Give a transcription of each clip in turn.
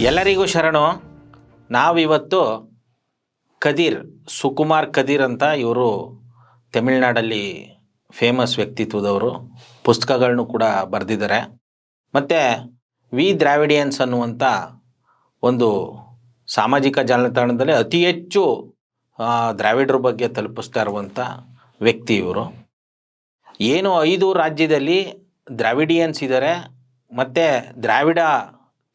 ಎಲ್ಲರಿಗೂ ಶರಣು. ನಾವಿವತ್ತು ಕದೀರ್, ಸುಕುಮಾರ್ ಕದೀರ್ ಅಂತ ಇವರು ತಮಿಳ್ನಾಡಲ್ಲಿ ಫೇಮಸ್ ವ್ಯಕ್ತಿತ್ವದವರು. ಪುಸ್ತಕಗಳನ್ನು ಕೂಡ ಬರೆದಿದ್ದಾರೆ. ಮತ್ತು ವಿ ದ್ರಾವಿಡಿಯನ್ಸ್ ಅನ್ನುವಂಥ ಒಂದು ಸಾಮಾಜಿಕ ಜಾಲತಾಣದಲ್ಲಿ ಅತಿ ಹೆಚ್ಚು ದ್ರಾವಿಡರ ಬಗ್ಗೆ ತಲುಪಿಸ್ತಾ ಇರುವಂಥ ವ್ಯಕ್ತಿ ಇವರು. ಏನು 5 ರಾಜ್ಯದಲ್ಲಿ ದ್ರಾವಿಡಿಯನ್ಸ್ ಇದ್ದಾರೆ ಮತ್ತು ದ್ರಾವಿಡ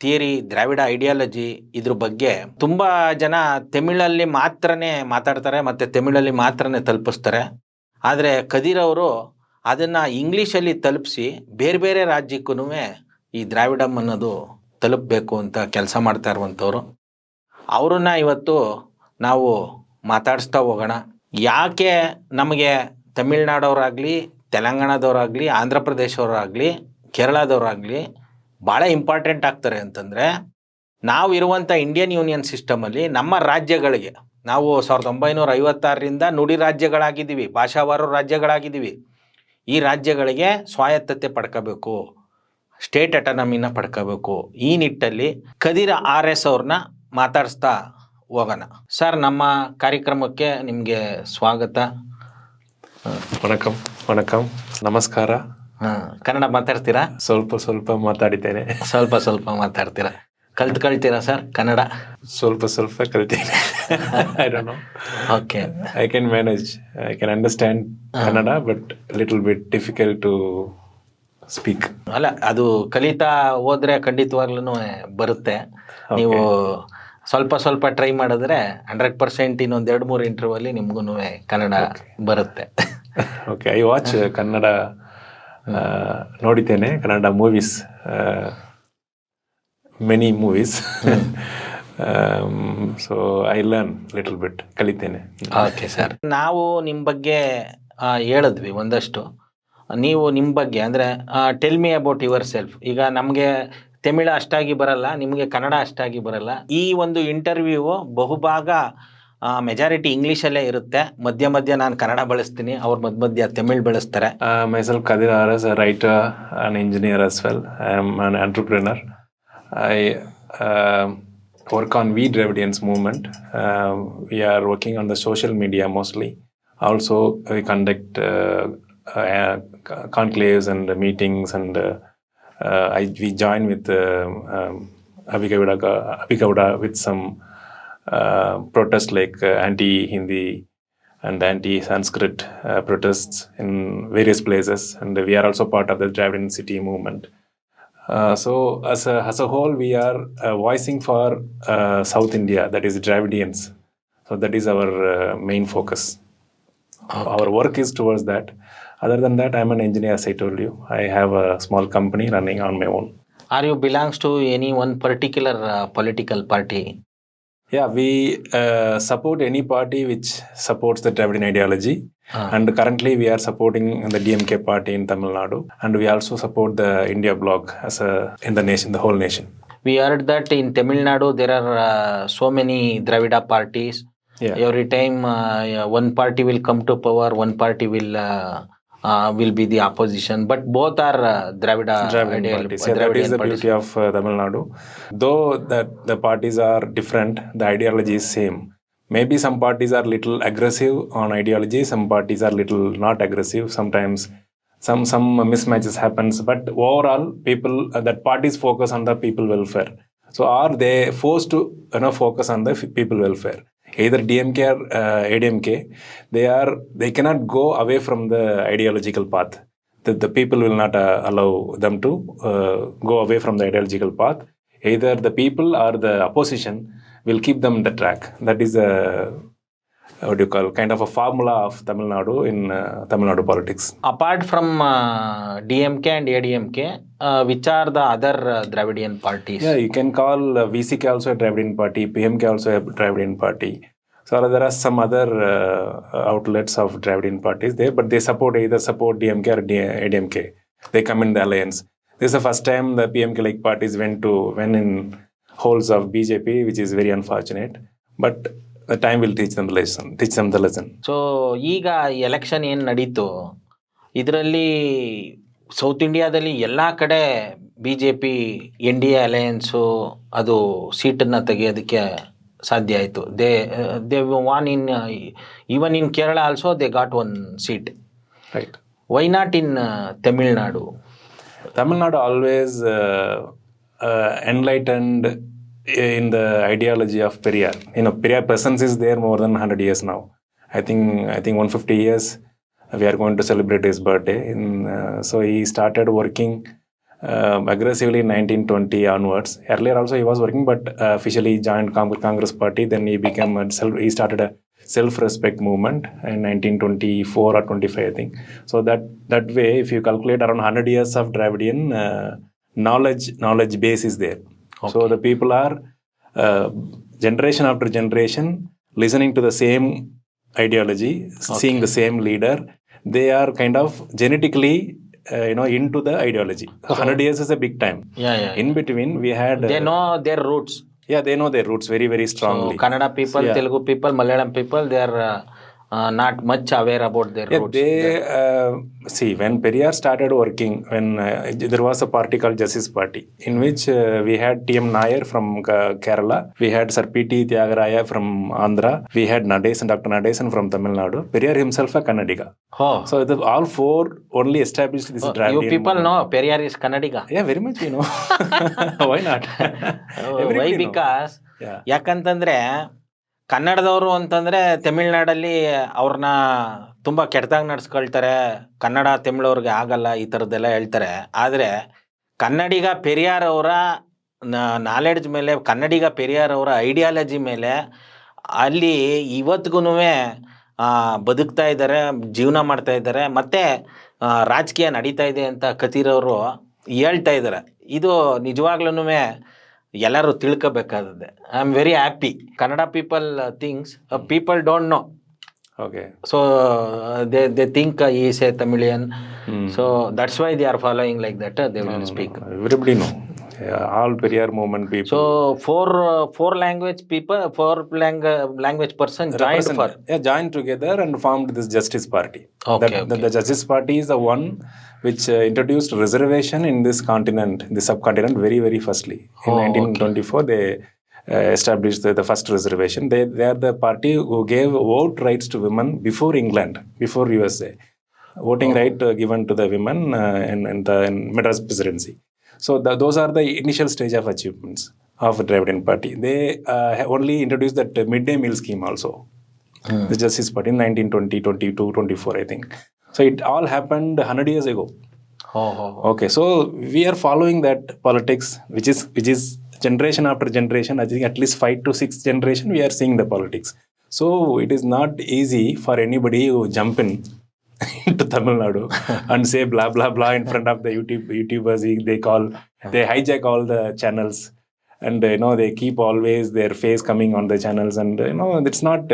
ಥಿಯರಿ, ದ್ರಾವಿಡ ಐಡಿಯಾಲಜಿ ಇದ್ರ ಬಗ್ಗೆ ತುಂಬ ಜನ ತಮಿಳಲ್ಲಿ ಮಾತ್ರನೇ ಮಾತಾಡ್ತಾರೆ ಮತ್ತು ತಮಿಳಲ್ಲಿ ಮಾತ್ರನೇ ತಲುಪಿಸ್ತಾರೆ. ಆದರೆ ಕದೀರ್ ಅವರು ಅದನ್ನು ಇಂಗ್ಲೀಷಲ್ಲಿ ತಲುಪಿಸಿ ಬೇರೆ ಬೇರೆ ರಾಜ್ಯಕ್ಕೂ ಈ ದ್ರಾವಿಡಮ್ ಅನ್ನೋದು ತಲುಪಬೇಕು ಅಂತ ಕೆಲಸ ಮಾಡ್ತಾ ಇರುವಂಥವ್ರು. ಅವ್ರನ್ನ ಇವತ್ತು ನಾವು ಮಾತಾಡಿಸ್ತಾ ಹೋಗೋಣ. ಯಾಕೆ ನಮಗೆ ತಮಿಳ್ನಾಡವರಾಗಲಿ, ತೆಲಂಗಾಣದವರಾಗಲಿ, ಆಂಧ್ರ ಪ್ರದೇಶವರಾಗಲಿ, ಕೇರಳದವರಾಗಲಿ ಭಾಳ ಇಂಪಾರ್ಟೆಂಟ್ ಆಗ್ತಾರೆ ಅಂತಂದರೆ, ನಾವು ಇರುವಂಥ ಇಂಡಿಯನ್ ಯೂನಿಯನ್ ಸಿಸ್ಟಮಲ್ಲಿ ನಮ್ಮ ರಾಜ್ಯಗಳಿಗೆ ನಾವು 1956ರಿಂದ ನುಡಿ ರಾಜ್ಯಗಳಾಗಿದ್ದೀವಿ, ಭಾಷಾವಾರು ರಾಜ್ಯಗಳಾಗಿದ್ದೀವಿ. ಈ ರಾಜ್ಯಗಳಿಗೆ ಸ್ವಾಯತ್ತತೆ ಪಡ್ಕೋಬೇಕು, ಸ್ಟೇಟ್ ಅಟಾನಮಿನ ಪಡ್ಕೋಬೇಕು. ಈ ನಿಟ್ಟಲ್ಲಿ ಕದೀರ್ RS ಅವ್ರನ್ನ ಮಾತಾಡಿಸ್ತಾ ಹೋಗೋಣ. ಸರ್, ನಮ್ಮ ಕಾರ್ಯಕ್ರಮಕ್ಕೆ ನಿಮಗೆ ಸ್ವಾಗತ. ವಣಕಂ. ವಣಕಂ, ನಮಸ್ಕಾರ. ಕನ್ನಡ ಮಾತಾಡ್ತೀರಾ? ಸ್ವಲ್ಪ ಮಾತಾಡಿದ್ದೇನೆ. ಸ್ವಲ್ಪ ಮಾತಾಡ್ತೀರಾ? ಕಲ್ತ್ಕೊಳ್ತೀರಾ ಸರ್ ಕನ್ನಡ? ಸ್ವಲ್ಪ ಕಲ್ತೀನಿ. I don't know. Okay, I can manage. I can understand Kannada, but little bit difficult to speak. ಅಲ್ಲ, ಅದು ಕಲಿತಾ ಹೋದ್ರೆ ಖಂಡಿತವಾಗ್ಲೂ ಬರುತ್ತೆ. ನೀವು ಸ್ವಲ್ಪ ಟ್ರೈ ಮಾಡಿದ್ರೆ 100% ಇನ್ನೊಂದು 2-3 ಇಂಟರ್ವ್ಯೂಲ್ಲಿ ನಿಮ್ಗೂ ಕನ್ನಡ ಬರುತ್ತೆ. ಓಕೆ, ಐ ವಾಚ್ ಕನ್ನಡ, ನೋಡಿದ್ದೇನೆ Kannada movies, many movies. So I learn little bit, ಕಲಿತೇನೆ. ಓಕೆ ಸರ್, ನಾವು ನಿಮ್ಮ ಬಗ್ಗೆ ಹೇಳಿದ್ವಿ ಒಂದಷ್ಟು. ನೀವು ನಿಮ್ಮ ಬಗ್ಗೆ ಅಂದರೆ tell me about yourself. ಈಗ ನಮಗೆ ತಮಿಳು ಅಷ್ಟಾಗಿ ಬರಲ್ಲ, ನಿಮಗೆ ಕನ್ನಡ ಅಷ್ಟಾಗಿ ಬರಲ್ಲ. ಈ ಒಂದು ಇಂಟರ್ವ್ಯೂ ಬಹುಭಾಗ ಮೆಜಾರಿಟಿ ಇಂಗ್ಲೀಷಲ್ಲೇ ಇರುತ್ತೆ. ಮಧ್ಯ ನಾನು ಕನ್ನಡ ಬಳಸ್ತೀನಿ, ಅವ್ರು ಮಧ್ಯ ತಮಿಳ್ ಬಳಸ್ತಾರೆ. Myself Kathir as a writer and engineer as well. I am an entrepreneur. I work on We Dravidians movement. We are working on the social media mostly. Also, we conduct conclaves and meetings, and we join with ABHI GOWDA with some protests like anti-Hindi and anti-Sanskrit protests in various places, and we are also part of the Dravidian city movement. So as a whole, we are voicing for South India, that is Dravidians. So that is our main focus. Okay. Our work is towards that. Other than that, I'm an engineer, as I told you. I have a small company running on my own. Are you belongs to any one particular political party? Yeah, we support any party which supports the Dravidian ideology. And currently we are supporting the DMK party in Tamil Nadu. And we also support the India bloc in the nation, the whole nation. We heard that in Tamil Nadu there are so many Dravida parties. Yeah. Every time one party will come to power, one party will be the opposition, but both are Dravidian parties. Yeah, that is the beauty of Tamil Nadu. Though that the parties are different, the ideology is same. Maybe some parties are little aggressive on ideology, some parties are little not aggressive. Sometimes some mismatches happens, but overall people that parties focus on the people welfare. So are they forced to focus on the people welfare? Either DMK or ADMK, they cannot go away from the ideological path. The people will not allow them to go away from the ideological path. Either the people or the opposition will keep them on the track. That is kind of a formula of Tamil Nadu in Tamil Nadu politics. Apart from DMK and ADMK, which are the other Dravidian parties? Yeah, you can call VCK also a Dravidian party, PMK also a Dravidian party. So there are some other outlets of Dravidian parties there, but they either support DMK or ADMK. They come in the alliance. This is the first time the PMK-like parties went in holes of BJP, which is very unfortunate. But the time will teach them the lesson. So, ಈಗ election ಏನು ನಡೀತು, ಇದರಲ್ಲಿ south ಇಂಡಿಯಾದಲ್ಲಿ ಎಲ್ಲ ಕಡೆ BJP NDA Alliance ಅದು ಸೀಟನ್ನು ತೆಗೆಯೋದಕ್ಕೆ ಸಾಧ್ಯ ಆಯಿತು. They won in even in Kerala also they got 1 seat. Right. Why not in Tamil Nadu? Tamil Nadu always enlightened in the ideology of Periyar. Periyar presence is there more than 100 years now. I think 150 years we are going to celebrate his birthday. So he started working aggressively in 1920 onwards. Earlier also he was working, but officially joined Congress party. Then he started a self-respect movement in 1924 or 25, I think. So that way, if you calculate around 100 years of Dravidian knowledge base is there. Okay. So the people are generation after generation listening to the same ideology, seeing the same leader. They are kind of genetically into the ideology. So 100 years is a big time. In between we had they know their roots. Yeah, they know their roots very, very strongly. So Kannada people, Telugu people, Malayalam people, they are not much aware about their roots. See, when Periyar started working, when there was a party called Justice Party, in which we had T.M. Nair from Kerala, we had Sir P.T. Tyagaraya from Andhra, we had Dr. Nadesan from Tamil Nadu, Periyar himself a Kannadiga. Oh. So all four only established this Dravidian You people know Periyar is Kannadiga? Yeah, very much we know. Why not? Why? Because ಯಾಕಂತಂದ್ರೆ ಕನ್ನಡದವರು ಅಂತಂದರೆ ತಮಿಳ್ನಾಡಲ್ಲಿ ಅವ್ರನ್ನ ತುಂಬ ಕೆಟ್ಟದಾಗಿ ನಡೆಸ್ಕೊಳ್ತಾರೆ, ಕನ್ನಡ ತಮಿಳವ್ರಿಗೆ ಆಗಲ್ಲ, ಈ ಥರದ್ದೆಲ್ಲ ಹೇಳ್ತಾರೆ. ಆದರೆ ಕನ್ನಡಿಗ ಪೆರಿಯಾರ್ ಅವರ ನಾಲೆಡ್ಜ್ ಮೇಲೆ, ಕನ್ನಡಿಗ ಪೆರಿಯಾರ್ ಅವರ ಐಡಿಯಾಲಜಿ ಮೇಲೆ ಅಲ್ಲಿ ಇವತ್ತಿಗೂ ಬದುಕ್ತಾ ಇದ್ದಾರೆ, ಜೀವನ ಮಾಡ್ತಾ ಇದ್ದಾರೆ, ಮತ್ತು ರಾಜಕೀಯ ನಡೀತಾ ಇದೆ ಅಂತ ಕತೀರ್ ಅವರು ಹೇಳ್ತಾ ಇದ್ದಾರೆ. ಇದು ನಿಜವಾಗ್ಲೂ ಎಲ್ಲರೂ ತಿಳ್ಕೋಬೇಕಾದದ್ದೇ. I am very happy. Kannada people things people don't know. Okay. So they think he is a Tamilian. So that's why they are following like that. They will speak. Everybody know. All Periyar movement people. So four language people, language person joined together and formed this Justice Party. Okay. The Justice Party is the one which introduced reservation in this continent, this subcontinent, very, very firstly. In 1924, they established the first reservation. They are the party who gave vote rights to women before England, before USA. Voting right given to the women in Madras Presidency. So those are the initial stage of achievements of the Dravidian Party. They only introduced that midday meal scheme also. The Justice Party in 1920, 22, 24, I think. So it all happened 100 years ago. Okay, so we are following that politics, which is generation after generation. I think at least 5 to 6 generation we are seeing the politics. So it is not easy for anybody who jump into Tamil Nadu and say blah blah blah in front of the YouTubers. They hijack all the channels, and they keep always their face coming on the channels, and it's not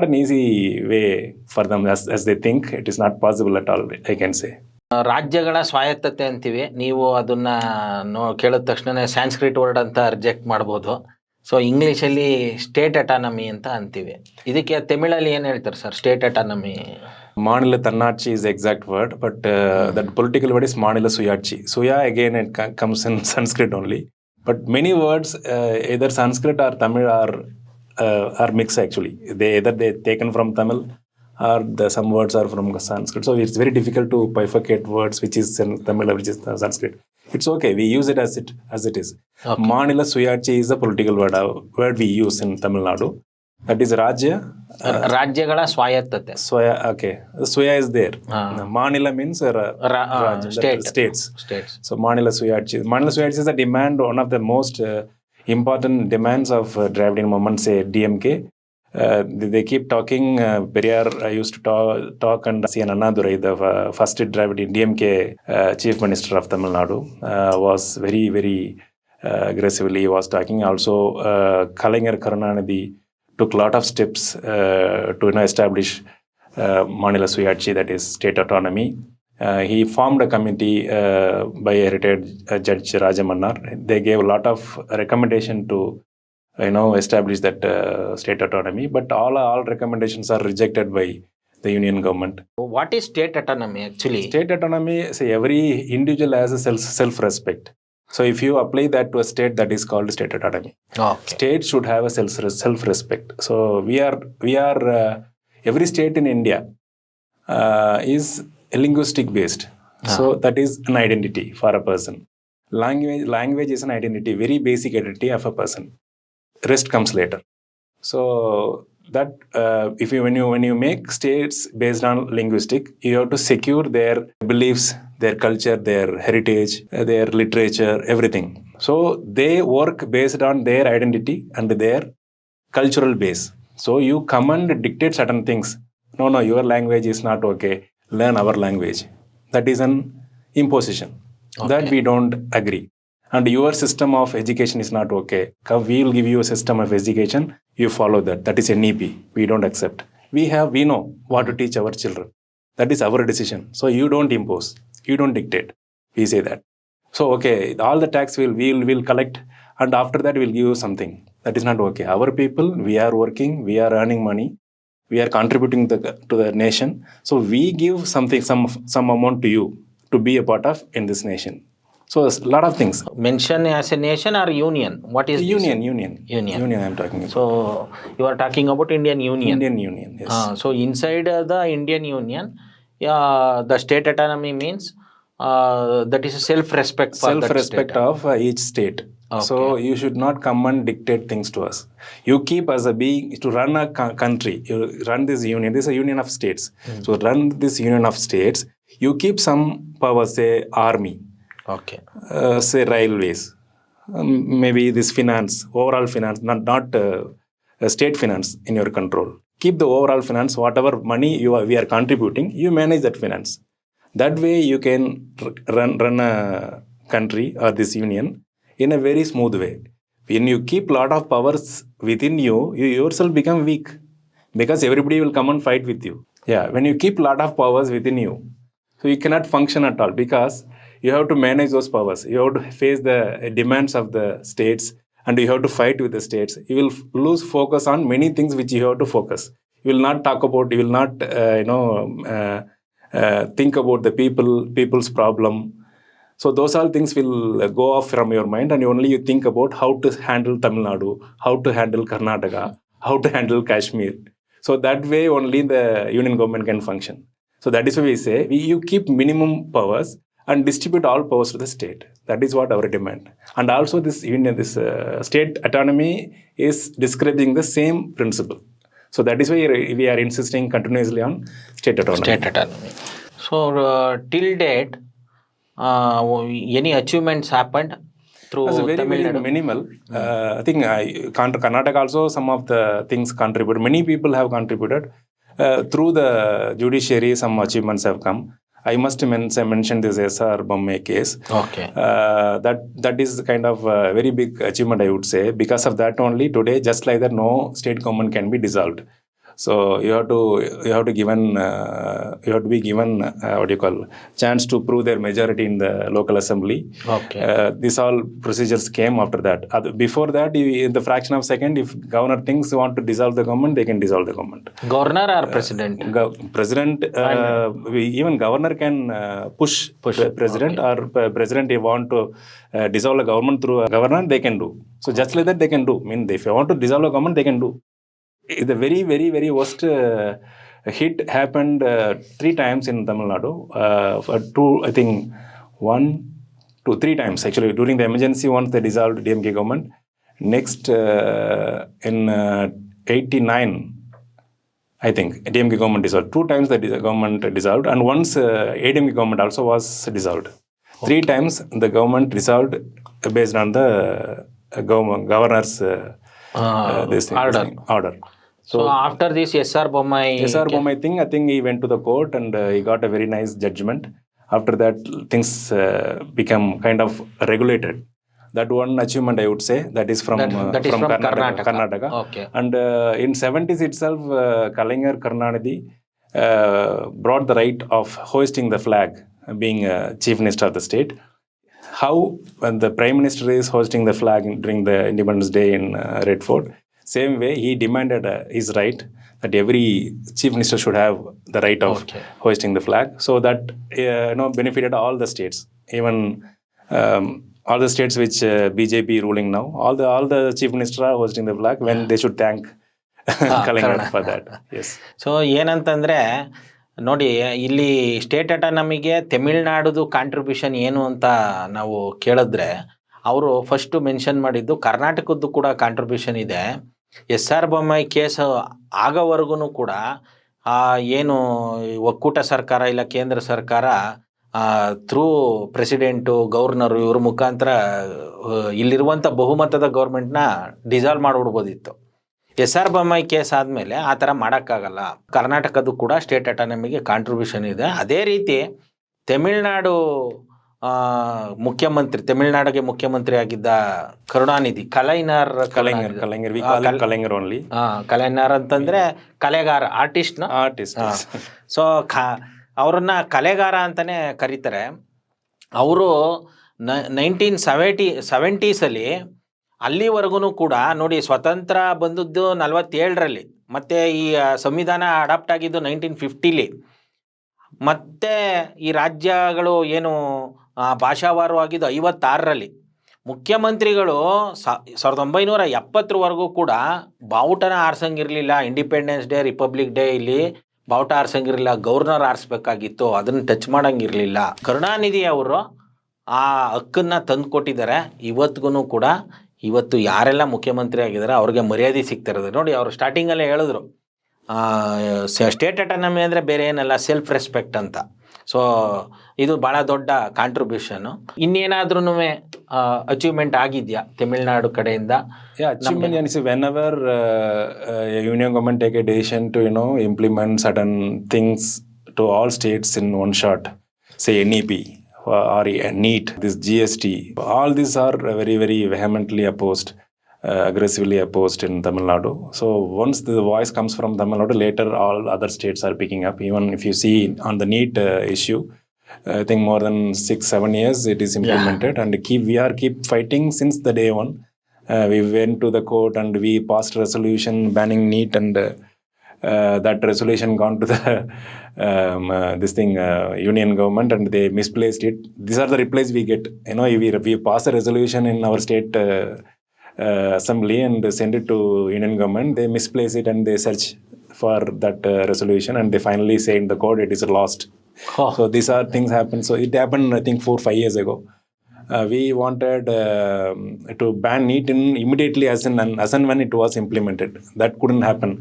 an easy way for them as they think. It is not possible at all, I can say. ರಾಜ್ಯಗಳ ಸ್ವಾಯತ್ತತೆ ಅಂತೀವಿ. ನೀವು ಅದನ್ನ ಕೇಳಿದ ತಕ್ಷಣ Sanskrit word ಅಂತ reject ಮಾಡ್ಬೋದು. So ಇಂಗ್ಲೀಷಲ್ಲಿ state autonomy ಅಂತ ಅಂತೀವಿ. ಇದಕ್ಕೆ ತಮಿಳಲ್ಲಿ ಏನು ಹೇಳ್ತಾರೆ sir? State autonomy Manila Tannatchi is the exact word, but that political word is Manila Suyatchi. Suya again it comes in Sanskrit only, but many words either Sanskrit or Tamil are mixed actually. They taken from Tamil or some words are from Sanskrit. So it's very difficult to bifurcate words which is in Tamil or which is Sanskrit. It's okay. We use it as it is. Okay. Manila Suyatchi is the political word we use in Tamil Nadu. That is Rajya. ರಾಜ್ಯಗಳ ಸ್ವಾಯತ್ತತೆ. Okay. Suya is there. Manila means states. So Manila Suyatchi. Manila Suyatchi is the demand, one of the most important demands of Dravidian movement, say DMK. They keep talking. Periyar used to talk and C.N. Annadurai, the first Dravidian DMK chief minister of Tamil Nadu, was very, very aggressively was talking. Also, Kalaignar Karunanidhi took a lot of steps to establish Manila Suyatchi, that is state autonomy. He formed a committee by a retired Judge Rajamannar. They gave a lot of recommendation to establish that state autonomy, but all recommendations are rejected by the union government. What is state autonomy actually? State autonomy, say every individual has a self-respect. So if you apply that to a state, that is called state autonomy. Okay. State should have a self-respect. So we are every state in India is linguistic based. So that is an identity for a person. Language is an identity, very basic identity of a person. Rest comes later. So that when you make states based on linguistic, you have to secure their beliefs, their culture, their heritage, their literature, everything. So they work based on their identity and their cultural base. So you come and dictate certain things. No, your language is not okay. Learn our language. That is an imposition. Okay. That we don't agree. And your system of education is not okay. We will give you a system of education. You follow that. That is NEP. We don't accept. We know what to teach our children. That is our decision. So you don't impose. You don't dictate. We say that. So okay, all the tax we'll collect, and after that we'll give you something. That is not okay. Our people, we are working, we are earning money, we are contributing to the nation. So we give something, some amount to you to be a part of in this nation. So a lot of things. Mention as a nation or union? What is union? Union. I am talking about. So you are talking about Indian Union. Indian Union, yes. So inside the Indian Union, the state autonomy means that is a self-respect for self-respect that state. Of each state. Okay. So you should not come and dictate things to us. You keep as a being to run a country. You run this union. This is a union of states. So run this union of states. You keep some power, say army. Okay. Say railways. Maybe this finance, overall finance, not state finance in your control. Keep the overall finance, whatever money we are contributing, you manage that finance. That way you can run a country or this union in a very smooth way. When you keep lot of powers within you, you yourself become weak because everybody will come and fight with you. Yeah, when you keep lot of powers within you, so you cannot function at all because you have to manage those powers. You have to face the demands of the states and you have to fight with the states. You will lose focus on many things which you have to focus. You will not talk about, you will not, think about the people's problem. So those all things will go off from your mind and only you think about how to handle Tamil Nadu, how to handle Karnataka, how to handle Kashmir. So that way only the union government can function. So that is why we say you keep minimum powers and distribute all powers to the state. That is what our demand. And also this union, this state autonomy is describing the same principle. So that is why we are insisting continuously on state autonomy. State autonomy. So till date, any achievements happened through very minimal. I think Karnataka also some of the things contributed. Many people have contributed. Through the judiciary, some achievements have come. I must mention this SR Bommai case. Okay. That is kind of a very big achievement, I would say. Because of that only, today, just like that, no state government can be dissolved. So you have to be given chance to prove their majority in the local assembly. Okay. These all procedures came after that. Before that, in the fraction of a second, if governor thinks want to dissolve the government, they can dissolve the government. Governor or president? President. Even governor can push president. Okay. Or president if want to dissolve a government through a governor, they can do. So just like that, they can do. I mean, if you want to dissolve a government, they can do. The very, very, very worst hit happened 3 times in Tamil Nadu. One to 3 times actually. During the emergency, once they dissolved DMK government. Next, in 89, I think, DMK government dissolved. 2 times the government dissolved. And once ADMK government also was dissolved. Okay. 3 times the government dissolved based on the governor's order. So after this SR Bommai thing, I think he went to the court and he got a very nice judgment. After that, things become kind of regulated. That one achievement I would say, that is from Karnataka. Okay. And in 70s itself, Kalaignar Karunanidhi brought the right of hoisting the flag, being chief minister of the state. How when the prime minister is hosting the flag during the Independence Day in Red Fort, Same way, he demanded his right that every chief minister should have the right of hoisting the flag, so that benefited all the states, even all the states which BJP ruling now. All the chief minister are hoisting the flag when they should thank Kalaignar for that. Yes. So ಏನಂತಂದರೆ ನೋಡಿ, ಇಲ್ಲಿ state ಅಟಾನಮಿಗೆ ತಮಿಳ್ನಾಡುದು contribution ಏನು ಅಂತ ನಾವು ಕೇಳಿದ್ರೆ ಅವರು first mention ಮಾಡಿದ್ದು ಕರ್ನಾಟಕದ್ದು ಕೂಡ ಕಾಂಟ್ರಿಬ್ಯೂಷನ್ ಇದೆ. SR ಬೊಮ್ಮಾಯಿ ಕೇಸ್ ಆಗೋವರೆಗೂ ಕೂಡ ಏನು ಒಕ್ಕೂಟ ಸರ್ಕಾರ ಇಲ್ಲ ಕೇಂದ್ರ ಸರ್ಕಾರ ಥ್ರೂ ಪ್ರೆಸಿಡೆಂಟು, ಗವರ್ನರು ಇವ್ರ ಮುಖಾಂತರ ಇಲ್ಲಿರುವಂಥ ಬಹುಮತದ ಗೌರ್ಮೆಂಟ್ನ ಡಿಸಾಲ್ವ್ ಮಾಡಿಬಿಡ್ಬೋದಿತ್ತು. SR ಬೊಮ್ಮಾಯಿ ಕೇಸ್ ಆದಮೇಲೆ ಆ ಥರ ಮಾಡೋಕ್ಕಾಗಲ್ಲ. ಕರ್ನಾಟಕದ್ದು ಕೂಡ ಸ್ಟೇಟ್ ಅಟಾನಮಿಗೆ ಕಾಂಟ್ರಿಬ್ಯೂಷನ್ ಇದೆ. ಅದೇ ರೀತಿ ತಮಿಳ್ನಾಡು ತಮಿಳ್ನಾಡಿಗೆ ಮುಖ್ಯಮಂತ್ರಿ ಆಗಿದ್ದ ಕರುಣಾನಿಧಿ, ಕಲೈನರ್ ಅಂತಂದ್ರೆ ಕಲೆಗಾರ, ಆರ್ಟಿಸ್ಟ್. ಸೊ ಅವ್ರನ್ನ ಕಲೆಗಾರ ಅಂತಾನೆ ಕರೀತಾರೆ. ಅವರು 1970s ಅಲ್ಲಿವರೆಗೂ ಕೂಡ ನೋಡಿ, ಸ್ವತಂತ್ರ ಬಂದದ್ದು 47ರಲ್ಲಿ, ಮತ್ತು ಈ ಸಂವಿಧಾನ ಅಡಾಪ್ಟ್ ಆಗಿದ್ದು 1950ಲಿ, ಮತ್ತು ಈ ರಾಜ್ಯಗಳು ಏನು ಭಾಷಾವಾರವಾಗಿದ್ದು 56ರಲ್ಲಿ. ಮುಖ್ಯಮಂತ್ರಿಗಳು 1970ರವರೆಗೂ ಕೂಡ ಬಾವುಟನ ಆರಿಸಂಗಿರಲಿಲ್ಲ. ಇಂಡಿಪೆಂಡೆನ್ಸ್ ಡೇ, ರಿಪಬ್ಲಿಕ್ ಡೇ ಇಲ್ಲಿ ಬಾವುಟ ಆರಿಸಂಗಿರಲಿಲ್ಲ, ಗವರ್ನರ್ ಆರಿಸ್ಬೇಕಾಗಿತ್ತು, ಅದನ್ನು ಟಚ್ ಮಾಡೋಂಗಿರಲಿಲ್ಲ. ಕರುಣಾನಿಧಿ ಅವರು ಆ ಹಕ್ಕನ್ನು ತಂದು ಕೊಟ್ಟಿದ್ದಾರೆ. ಇವತ್ತಿಗೂ ಕೂಡ ಇವತ್ತು ಯಾರೆಲ್ಲ ಮುಖ್ಯಮಂತ್ರಿ ಆಗಿದ್ದಾರೆ ಅವ್ರಿಗೆ ಮರ್ಯಾದೆ ಸಿಗ್ತಾ ಇರೋದು ನೋಡಿ. ಅವರು ಸ್ಟಾರ್ಟಿಂಗಲ್ಲೇ ಹೇಳಿದ್ರು, ಸ್ಟೇಟ್ ಅಟಾನಮಿ ಅಂದರೆ ಬೇರೆ ಏನಲ್ಲ, ಸೆಲ್ಫ್ ರೆಸ್ಪೆಕ್ಟ್ ಅಂತ. ಸೊ ಇದು ಭಾಳ ದೊಡ್ಡ ಕಾಂಟ್ರಿಬ್ಯೂಷನು. ಇನ್ನೇನಾದ್ರೂ ಅಚೀವ್ಮೆಂಟ್ ಆಗಿದೆಯಾ ತಮಿಳ್ನಾಡು ಕಡೆಯಿಂದ? Achievement is whenever union government take a decision to implement certain things to all states in one shot, say NEP or NEET, this GST, all these are very, very vehemently opposed, aggressively opposed in Tamil Nadu. So once the voice comes from Tamil Nadu, later all other states are picking up. Even if you see on the NEET issue, I think more than 6-7 years it is implemented, and we keep fighting since the day one. We went to the court and we passed a resolution banning NEET, and that resolution gone to the union government, and they misplaced it. These are the replies we get. We pass a resolution in our state assembly and send it to union government. They misplace it and they search for that resolution, and they finally say in the court it is lost. So these are things happen. So it happened, I think 4-5 years ago. We wanted to ban NEET immediately as and when it was implemented. That couldn't happen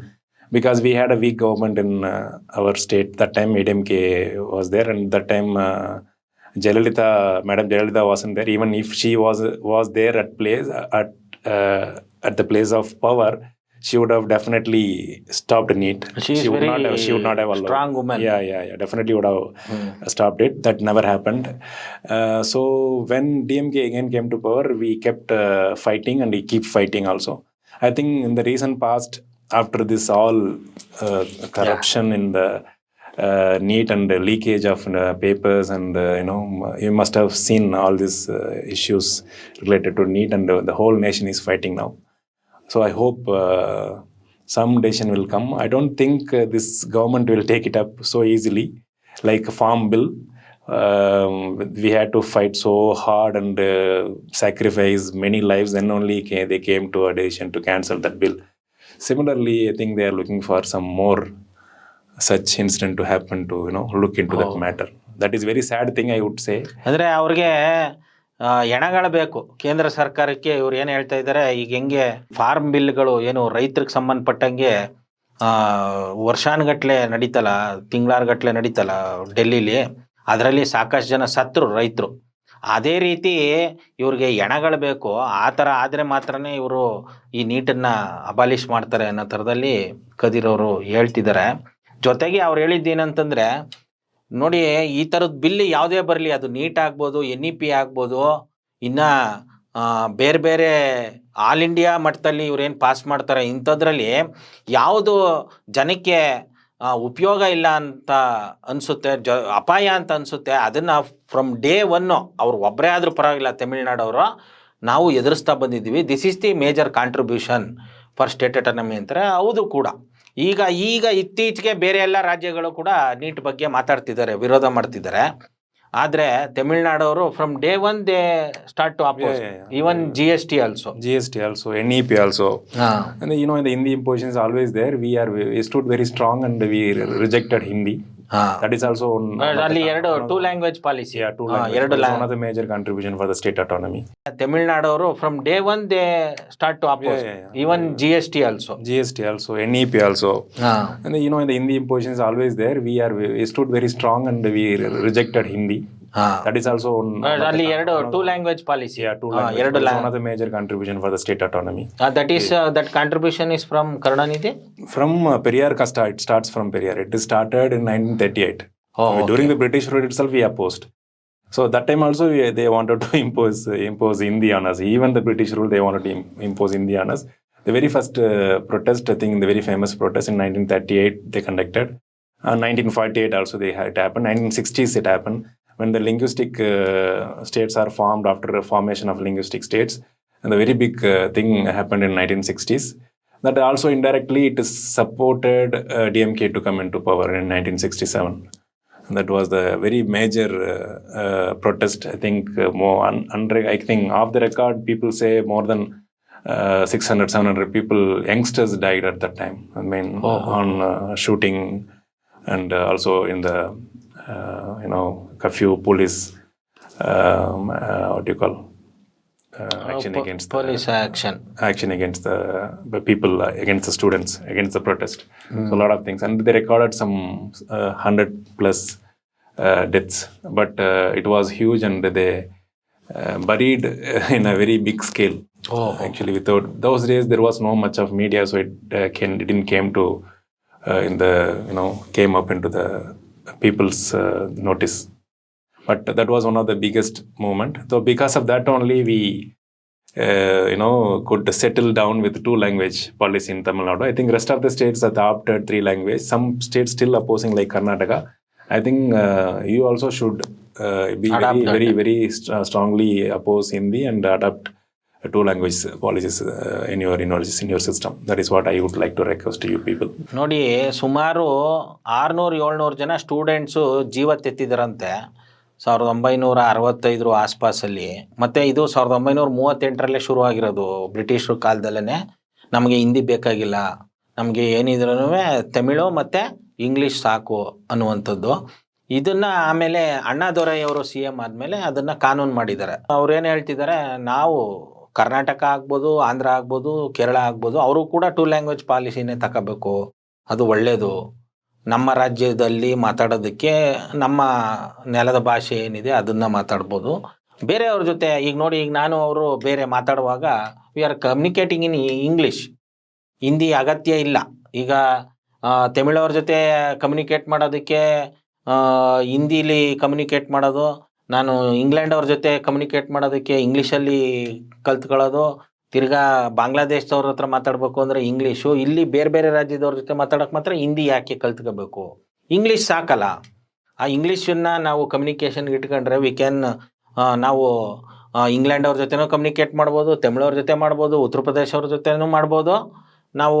because we had a weak government in our state. That time ADMK was there, and that time Madam Jayalalitha wasn't there. Even if she was there at the place of power, she would have definitely stopped NEET. She would not have allowed. Strong woman. Yeah. Definitely would have stopped it. That never happened. So when DMK again came to power, we kept fighting, and we keep fighting also. I think in the recent past, after this all corruption in the NEET and the leakage of papers, and you must have seen all these issues related to NEET, and the whole nation is fighting now. So I hope some decision will come. I don't think this government will take it up so easily. Like a farm bill, we had to fight so hard and sacrifice many lives, then only they came to a decision to cancel that bill. Similarly, I think they are looking for some more such incident to happen to look into that matter. That is very sad thing, I would say. ಅಂದರೆ ಅವ್ರಿಗೆ ಎಣಗಳು ಬೇಕು ಕೇಂದ್ರ ಸರ್ಕಾರಕ್ಕೆ. ಇವ್ರು ಏನು ಹೇಳ್ತಾ ಇದ್ದಾರೆ, ಈಗ ಹೆಂಗೆ ಫಾರ್ಮ್ ಬಿಲ್ಗಳು ಏನು ರೈತರಿಗೆ ಸಂಬಂಧಪಟ್ಟಂಗೆ ವರ್ಷಾನುಗಟ್ಲೆ ನಡೀತಲ್ಲ, ತಿಂಗಳಾನುಗಟ್ಲೆ ನಡೀತಲ್ಲ ಡೆಲ್ಲಿಲಿ, ಅದರಲ್ಲಿ ಸಾಕಷ್ಟು ಜನ ಸತ್ರು ರೈತರು. ಅದೇ ರೀತಿ ಇವ್ರಿಗೆ ಎಣಗಳು ಬೇಕು. ಆ ಥರ ಆದರೆ ಮಾತ್ರನೇ ಇವರು ಈ ನೀಟನ್ನು ಅಬಾಲಿಷ್ ಮಾಡ್ತಾರೆ ಅನ್ನೋ ಥರದಲ್ಲಿ ಕದೀರ್ ಅವರು ಹೇಳ್ತಿದ್ದಾರೆ. ಜೊತೆಗೆ ಅವ್ರು ಹೇಳಿದ್ದೇನಂತಂದರೆ, ನೋಡಿ, ಈ ಥರದ ಬಿಲ್ ಯಾವುದೇ ಬರಲಿ, ಅದು ನೀಟ್ ಆಗ್ಬೋದು, NEP ಆಗ್ಬೋದು, ಇನ್ನು ಬೇರೆ ಬೇರೆ ಆಲ್ ಇಂಡಿಯಾ ಮಟ್ಟದಲ್ಲಿ ಇವ್ರೇನು ಪಾಸ್ ಮಾಡ್ತಾರೆ, ಇಂಥದ್ರಲ್ಲಿ ಯಾವುದು ಜನಕ್ಕೆ ಉಪಯೋಗ ಇಲ್ಲ ಅಂತ ಅನಿಸುತ್ತೆ, ಅಪಾಯ ಅಂತ ಅನಿಸುತ್ತೆ, ಅದನ್ನು ಫ್ರಮ್ ಡೇ ಒನ್ನು ಅವ್ರು ಒಬ್ಬರೇ ಆದರೂ ಪರವಾಗಿಲ್ಲ, ತಮಿಳ್ನಾಡವರು ನಾವು ಎದುರಿಸ್ತಾ ಬಂದಿದ್ದೀವಿ. This is the major contribution for state autonomy ಅಂತಾರೆ. ಹೌದು ಕೂಡ. ಈಗ ಇತ್ತೀಚೆಗೆ ಬೇರೆ ಎಲ್ಲ ರಾಜ್ಯಗಳು ಕೂಡ ನೀಟ್ ಬಗ್ಗೆ ಮಾತಾಡ್ತಿದ್ದಾರೆ, ವಿರೋಧ ಮಾಡ್ತಿದ್ದಾರೆ. ಆದರೆ ತಮಿಳ್ನಾಡವರು from day one they start to oppose, even GST also, NEP also. And the Hindi imposition is always there. We stood very strong and we rejected Hindi. That is also ಅಲ್ಲಿ two language policy. two language was one of the major contribution for the state autonomy. ತಮಿಳ್ನಾಡವರು from day one they start to oppose, even GST also, NEP also. And the Hindi imposition is always there. We stood very strong and we rejected Hindi. That is also ಅಲ್ಲಿ two language policy. two language was one of the major contribution for the state autonomy. That contribution is from Karunanidhi? From Periyar Kasta. It starts from Periyar. It started in 1938. During the British rule itself we opposed. So that time also they wanted to impose Hindi on us. Even the British rule they wanted to impose Hindi on us. The very first protest, I think the very famous protest in 1938 they conducted. 1948 also it happened. 1960s it happened. When the linguistic states are formed after the formation of linguistic states, and the very big thing happened in 1960s. That also indirectly it supported DMK to come into power in 1967. And that was the very major protest. I think I think off the record people say more than 600-700 people, youngsters died at that time. I mean on shooting and also in the curfew police what do you call action against police action against the people, against the students, against the protest. So a lot of things, and they recorded some 100 plus deaths, but it was huge and they buried in a very big scale. Actually without those days there was no much of media, so it didn't came to came up into the people's notice. But that was one of the biggest moment. So because of that only we could settle down with 2 language policy in Tamil Nadu. I think rest of the states adopted 3 language. Some states still opposing, like Karnataka. I think you also should be very strongly oppose Hindi and adopt 2 language policies in your system. That is what I would like to request to you people. ನೋಡಿ, ಸುಮಾರು 600-700 ಜನ students ಜೀವ ತೆತ್ತಿದರಂತೆ 1965 ಆಸ್ಪಾಸಲ್ಲಿ. ಮತ್ತು ಇದು 1938ರಲ್ಲೇ ಶುರುವಾಗಿರೋದು, ಬ್ರಿಟಿಷರ ಕಾಲದಲ್ಲೇ. ನಮಗೆ ಹಿಂದಿ ಬೇಕಾಗಿಲ್ಲ, ನಮಗೆ ಏನಿದ್ರೂ ತಮಿಳು ಮತ್ತು ಇಂಗ್ಲೀಷ್ ಸಾಕು ಅನ್ನುವಂಥದ್ದು. ಇದನ್ನು ಆಮೇಲೆ ಅಣ್ಣಾದೊರೈಯವರು CM ಆದಮೇಲೆ ಅದನ್ನು ಕಾನೂನು ಮಾಡಿದ್ದಾರೆ. ಅವ್ರೇನು ಹೇಳ್ತಿದ್ದಾರೆ, ನಾವು ಕರ್ನಾಟಕ ಆಗ್ಬೋದು, ಆಂಧ್ರ ಆಗ್ಬೋದು, ಕೇರಳ ಆಗ್ಬೋದು, ಅವರು ಕೂಡ 2 language ಪಾಲಿಸಿನೇ ತಗೋಬೇಕು, ಅದು ಒಳ್ಳೆಯದು. ನಮ್ಮ ರಾಜ್ಯದಲ್ಲಿ ಮಾತಾಡೋದಕ್ಕೆ ನಮ್ಮ ನೆಲದ ಭಾಷೆ ಏನಿದೆ ಅದನ್ನು ಮಾತಾಡ್ಬೋದು. ಬೇರೆಯವ್ರ ಜೊತೆ ಈಗ ನೋಡಿ, ಈಗ ನಾನು ಅವರು ಬೇರೆ ಮಾತಾಡುವಾಗ we are communicating in English, Hindi ಅಗತ್ಯ ಇಲ್ಲ. ಈಗ ತಮಿಳವ್ರ ಜೊತೆ ಕಮ್ಯುನಿಕೇಟ್ ಮಾಡೋದಕ್ಕೆ ಹಿಂದಿಲಿ ಕಮ್ಯುನಿಕೇಟ್ ಮಾಡೋದು, ನಾನು ಇಂಗ್ಲೆಂಡ್ ಅವ್ರ ಜೊತೆ ಕಮ್ಯುನಿಕೇಟ್ ಮಾಡೋದಕ್ಕೆ ಇಂಗ್ಲೀಷಲ್ಲಿ ಕಲ್ತ್ಕೊಳ್ಳೋದು, ತಿರ್ಗಾ ಬಾಂಗ್ಲಾದೇಶದವ್ರ ಹತ್ರ ಮಾತಾಡಬೇಕು ಅಂದರೆ ಇಂಗ್ಲೀಷು, ಇಲ್ಲಿ ಬೇರೆ ಬೇರೆ ರಾಜ್ಯದವ್ರ ಜೊತೆ ಮಾತಾಡೋಕೆ ಮಾತ್ರ ಹಿಂದಿ ಯಾಕೆ ಕಲ್ತ್ಕೋಬೇಕು? ಇಂಗ್ಲೀಷ್ ಸಾಕಲ್ಲ. ಆ ಇಂಗ್ಲೀಷನ್ನು ನಾವು ಕಮ್ಯುನಿಕೇಷನ್ಗೆ ಇಟ್ಕೊಂಡ್ರೆ ವಿ ಕ್ಯಾನ್, ನಾವು ಇಂಗ್ಲೆಂಡ್ ಅವ್ರ ಜೊತೆನೂ ಕಮ್ಯುನಿಕೇಟ್ ಮಾಡ್ಬೋದು, ತಮಿಳವ್ರ ಜೊತೆ ಮಾಡ್ಬೋದು, ಉತ್ತರ ಪ್ರದೇಶ ಅವ್ರ ಜೊತೆನೂ ಮಾಡ್ಬೋದು, ನಾವು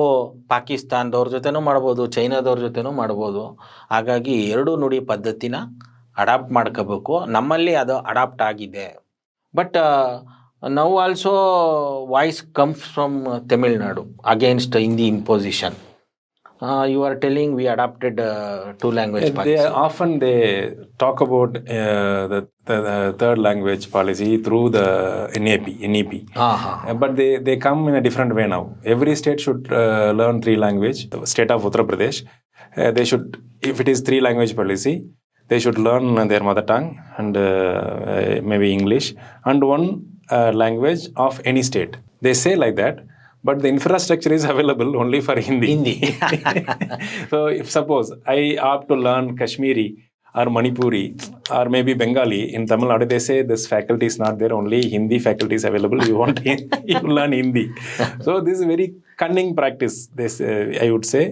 ಪಾಕಿಸ್ತಾನದವ್ರ ಜೊತೆನೂ ಮಾಡ್ಬೋದು, ಚೈನಾದವ್ರ ಜೊತೆನೂ ಮಾಡ್ಬೋದು. ಹಾಗಾಗಿ 2 ನುಡಿ ಪದ್ಧತಿನ ಅಡಾಪ್ಟ್ ಮಾಡ್ಕೋಬೇಕು. ನಮ್ಮಲ್ಲಿ ಅದು ಅಡಾಪ್ಟ್ ಆಗಿದೆ. But now also voice comes from Tamil Nadu against Hindi imposition. You are telling we adopted 2 language policy. Often they talk about the 3rd language policy through the NEP. But they come in a different way now. Every state should learn 3 language. The state of Uttar Pradesh, they should, if it is 3 language policy, they should learn their mother tongue and maybe English and 1 language of any state. They say like that, but the infrastructure is available only for Hindi. So if suppose I opt to learn Kashmiri or Manipuri or maybe Bengali in Tamil Nadu, they say this faculty is not there, only Hindi faculty is available, you want you learn Hindi. So this is very cunning practice, this I would say.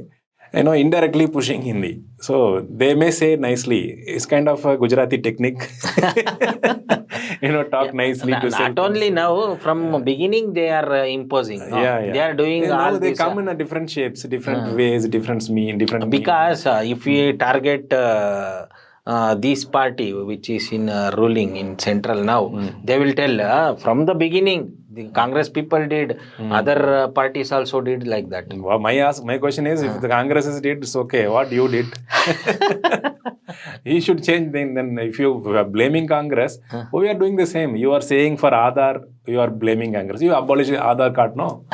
indirectly pushing Hindi. So they may say nicely. It's kind of a Gujarati technique. Talk nicely to sell not only things. now, from beginning they are imposing. No? Yeah. They are doing Now all they this. come in a different shapes, different ways, different meaning. Because if we target this party which is in ruling in central now, they will tell from the beginning the Congress people did, other parties also did like that. Well, my question is, if the Congress did, it's okay. What you did? He should change then if you are blaming Congress, we are doing the same. You are saying for Aadhaar, you are blaming Congress. You abolish Aadhaar card, no?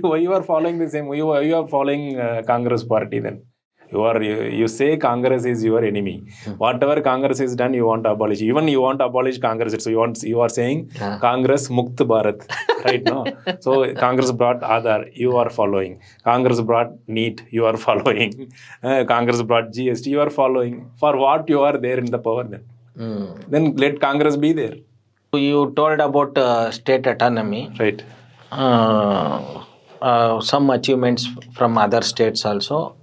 Why you are following the same? You are following Congress party then. You say Congress is your enemy. Whatever Congress is done, you want to abolish. Even you want to abolish Congress. So you are saying Congress Mukt Bharat, right? No. So Congress brought Aadhaar, you are following. Congress brought NEET, you are following. Congress brought GST, you are following. For what you are there in the power then? Then let Congress be there. You told about state autonomy. Right. Some achievements from other states also,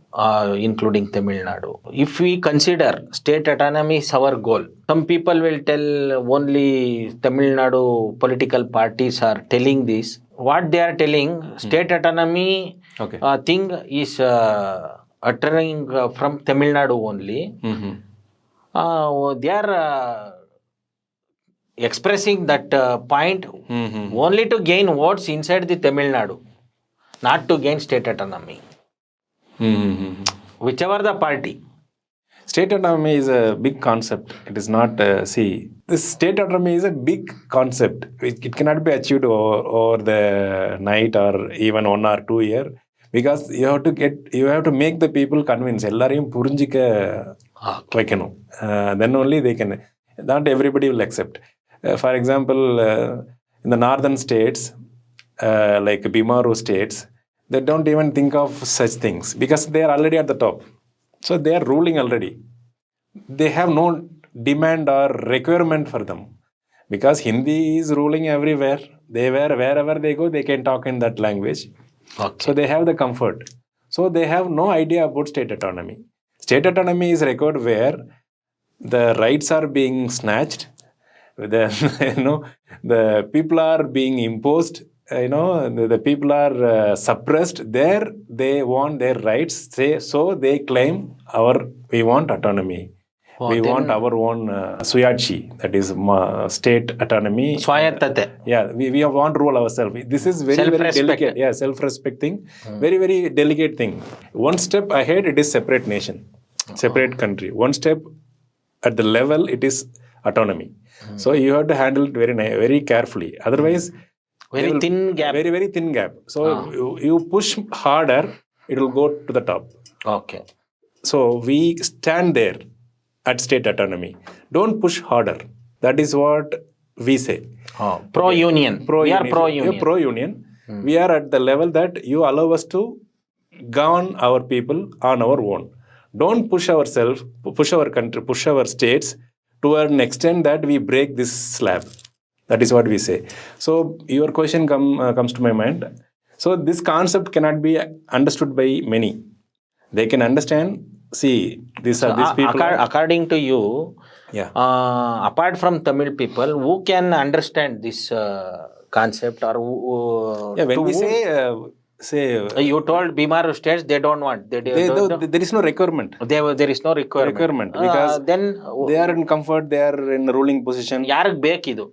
including Tamil Nadu. If we consider state autonomy is our goal, some people will tell only Tamil Nadu political parties are telling this. What they are telling, state autonomy thing is uttering from Tamil Nadu only. They are expressing that point only to gain votes inside the Tamil Nadu, not to gain state autonomy. Whichever the party. State autonomy is a big concept. It is not, this state autonomy is a big concept. It cannot be achieved over the night or even 1 or 2 years, because you have to make the people convinced. Ellariyum purinjika vaikanum. Then only they can. Not everybody will accept. For example, in the northern states, like Bimaru states, they don't even think of such things because they are already at the top. So they are ruling already. They have no demand or requirement for them because Hindi is ruling everywhere. Wherever they go, they can talk in that language. Okay. So they have the comfort. So they have no idea about state autonomy. State autonomy is required where the rights are being snatched, the people are being imposed, the people are suppressed. There they want their rights, so they claim we want autonomy. We want our own Suyatchi, that is state autonomy. Swayatate. Yeah, we want to rule ourselves. This is very delicate. Yeah, self-respect thing. Very delicate thing. One step ahead, it is separate nation, separate country. One step at the level, it is autonomy. So you have to handle it very carefully. Otherwise, very thin gap. Very thin gap. So you push harder, it will go to the top. Okay. So we stand there at state autonomy. Don't push harder. That is what we say. Pro-union. We are pro-union. You're pro-union. We are at the level that you allow us to govern our people on our own. Don't push ourselves, push our country, push our states to an extent that we break this slab. That is what we say. So your question comes to my mind. So this concept cannot be understood by many. They can understand. See, these people. According to you, apart from Tamil people, who can understand this concept or when we say you told Bimaru states they don't want. There is no requirement. There is no requirement. Because then they are in comfort. They are in a ruling position. ಯಾರಿಗೆ ಬೇಕಿದು?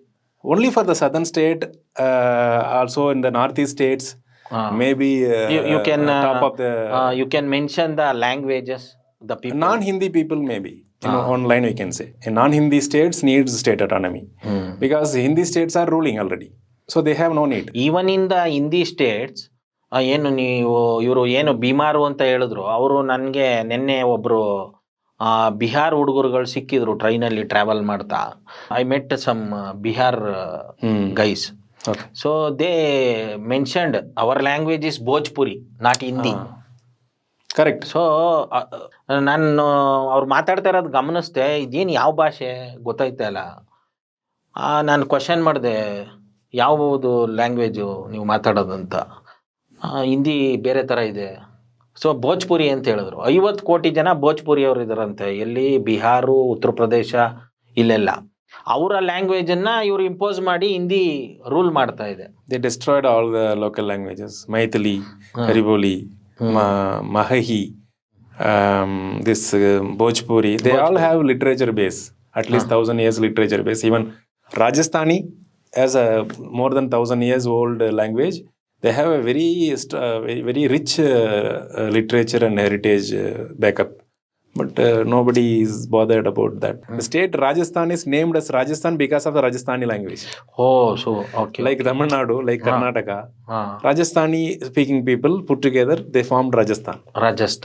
Only for the southern state, also in the northeast states. Maybe you can top of the. You can mention the languages. The people. Non-Hindi people maybe. Online we can say. In non-Hindi states needs state autonomy. Because Hindi states are ruling already. So they have no need. Even in the Hindi states, ಇವರು ಬಿಮಾರು ಅಂತ ಹೇಳಿದ್ರು, ಅವರು ನನಗೆ ನಿನ್ನೆ ಒಬ್ರು ಬಿಹಾರ್ ಹುಡುಗರುಗಳು ಸಿಕ್ಕಿದ್ರು ಟ್ರೈನಲ್ಲಿ travel ಮಾಡ್ತಾ. I met some Bihar guys. So they mentioned our language is Bhojpuri, not Hindi. Correct. So ನಾನು ಅವ್ರು ಮಾತಾಡ್ತಾ ಇರೋದು ಗಮನಿಸ್ದೆ, ಇದೇನು ಯಾವ ಭಾಷೆ ಗೊತ್ತಾಯ್ತಾ ಇಲ್ಲ. ನಾನು ಕ್ವಶನ್ ಮಾಡಿದೆ, ಯಾವುದು ಲ್ಯಾಂಗ್ವೇಜು ನೀವು ಮಾತಾಡೋದಂತ. ಹಿಂದಿ ಬೇರೆ ಥರ ಇದೆ. ಸೊ ಭೋಜ್ಪುರಿ ಅಂತ ಹೇಳಿದ್ರು. 50 ಕೋಟಿ ಜನ ಭೋಜ್ಪುರಿ ಅವರು ಇದಾರಂತೆ. ಎಲ್ಲಿ? ಬಿಹಾರು, ಉತ್ತರ ಪ್ರದೇಶ, ಇಲ್ಲೆಲ್ಲ. ಅವರ ಲ್ಯಾಂಗ್ವೇಜನ್ನು ಇವರು ಇಂಪೋಸ್ ಮಾಡಿ ಹಿಂದಿ ರೂಲ್ ಮಾಡ್ತಾ ಇದೆ. They destroyed all the local languages. Maithili, Hariboli, Mahahi, this Bhojpuri. They all have literature base. At least 1,000 years literature base. Even Rajasthani, as a more than 1,000 years old language, they have a very rich literature and heritage backup. But nobody is bothered about that. The state Rajasthan is named as Rajasthan because of the Rajasthani language. Oh, so okay. Like Tamil Nadu, like Karnataka, Rajasthani speaking people put together, they formed Rajasthan.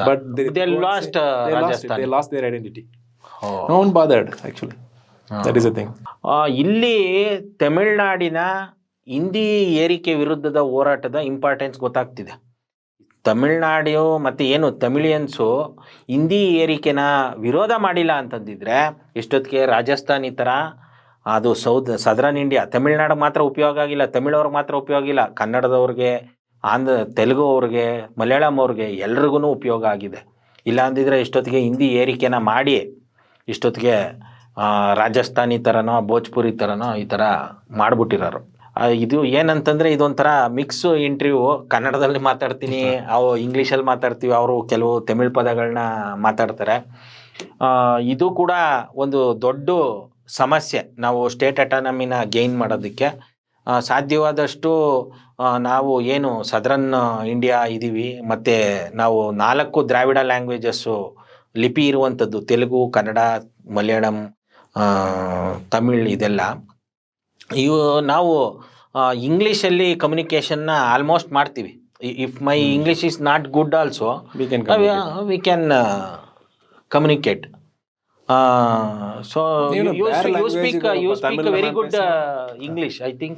But they lost Rajasthan. They lost their identity. No one bothered actually. That is the thing. ಇಲ್ಲಿ ತಮಿಳುನಾಡಿನ ಹಿಂದಿ ಏರಿಕೆ ವಿರುದ್ಧದ ಹೋರಾಟದ importance ಗೊತ್ತಾಗ್ತಿದೆ. ತಮಿಳ್ನಾಡು ಮತ್ತು ಏನು Tamilians Hindi ಏರಿಕೆನ ವಿರೋಧ ಮಾಡಿಲ್ಲ ಅಂತಂದಿದ್ರೆ ಎಷ್ಟೊತ್ತಿಗೆ ರಾಜಸ್ಥಾನ್ ಈ ಥರ ಅದು ಸದರ್ನ್ ಇಂಡಿಯಾ, ತಮಿಳ್ನಾಡಿಗೆ ಮಾತ್ರ ಉಪಯೋಗ ಆಗಿಲ್ಲ, ತಮಿಳವ್ರಿಗೆ ಮಾತ್ರ ಉಪಯೋಗ ಆಗಿಲ್ಲ, ಕನ್ನಡದವ್ರಿಗೆ, ತೆಲುಗು ಅವ್ರಿಗೆ, ಮಲಯಾಳಂ ಅವ್ರಿಗೆ ಎಲ್ರಿಗೂ ಉಪಯೋಗ ಆಗಿದೆ. ಇಲ್ಲ ಅಂದಿದ್ರೆ ಇಷ್ಟೊತ್ತಿಗೆ ಹಿಂದಿ ಏರಿಕೆನ ಮಾಡಿ ಇಷ್ಟೊತ್ತಿಗೆ ರಾಜಸ್ಥಾನಿ ಥರನೋ ಭೋಜ್ಪುರಿ ಥರನೋ ಈ ಥರ ಮಾಡಿಬಿಟ್ಟಿರೋರು. ಇದು ಏನಂತಂದರೆ ಇದೊಂಥರ ಮಿಕ್ಸ್ ಇಂಟರ್ವ್ಯೂ. ಕನ್ನಡದಲ್ಲಿ ಮಾತಾಡ್ತೀನಿ, ಇಂಗ್ಲೀಷಲ್ಲಿ ಮಾತಾಡ್ತೀವಿ, ಅವರು ಕೆಲವು ತಮಿಳ್ ಪದಗಳನ್ನ ಮಾತಾಡ್ತಾರೆ. ಇದು ಕೂಡ ಒಂದು ದೊಡ್ಡ ಸಮಸ್ಯೆ. ನಾವು ಸ್ಟೇಟ್ ಅಟಾನಮಿನ ಗೇನ್ ಮಾಡೋದಕ್ಕೆ ಸಾಧ್ಯವಾದಷ್ಟು ನಾವು ಏನು ಸದರ್ನ್ ಇಂಡಿಯಾ ಇದ್ದೀವಿ, ಮತ್ತು ನಾವು 4 ದ್ರಾವಿಡ ಲ್ಯಾಂಗ್ವೇಜಸ್ಸು ಲಿಪಿ ಇರುವಂಥದ್ದು, ತೆಲುಗು, ಕನ್ನಡ, ಮಲಯಾಳಂ, ತಮಿಳ್, ಇದೆಲ್ಲ ಇವು ನಾವು ಇಂಗ್ಲೀಷಲ್ಲಿ ಕಮ್ಯುನಿಕೇಷನ್ನ ಆಲ್ಮೋಸ್ಟ್ ಮಾಡ್ತೀವಿ. If my English is not good also we can communicate. So you speak very good English. I think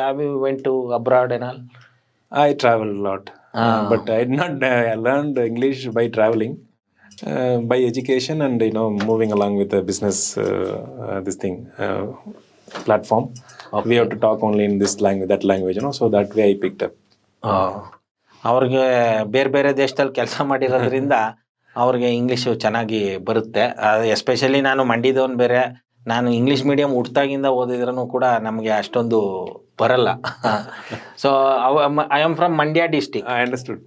have you went to abroad and all? I travel a lot, but I did not learned English by traveling. By education and moving along with the business platform. We have to talk only in this language, that language, so that way I picked up. ಅವ್ರಿಗೆ ಬೇರೆ ಬೇರೆ ದೇಶದಲ್ಲಿ ಕೆಲಸ ಮಾಡಿರೋದ್ರಿಂದ ಅವ್ರಿಗೆ English ಚೆನ್ನಾಗಿ ಬರುತ್ತೆ. Especially ನಾನು ಮಂಡ್ಯದವನು ಬೇರೆ, ನಾನು ಇಂಗ್ಲೀಷ್ ಮೀಡಿಯಂ ಹುಟ್ಟಾಗಿಂದ ಓದಿದ್ರೂ ಕೂಡ ನಮಗೆ ಅಷ್ಟೊಂದು ಬರಲ್ಲ. So I am from Mandya district. I understood.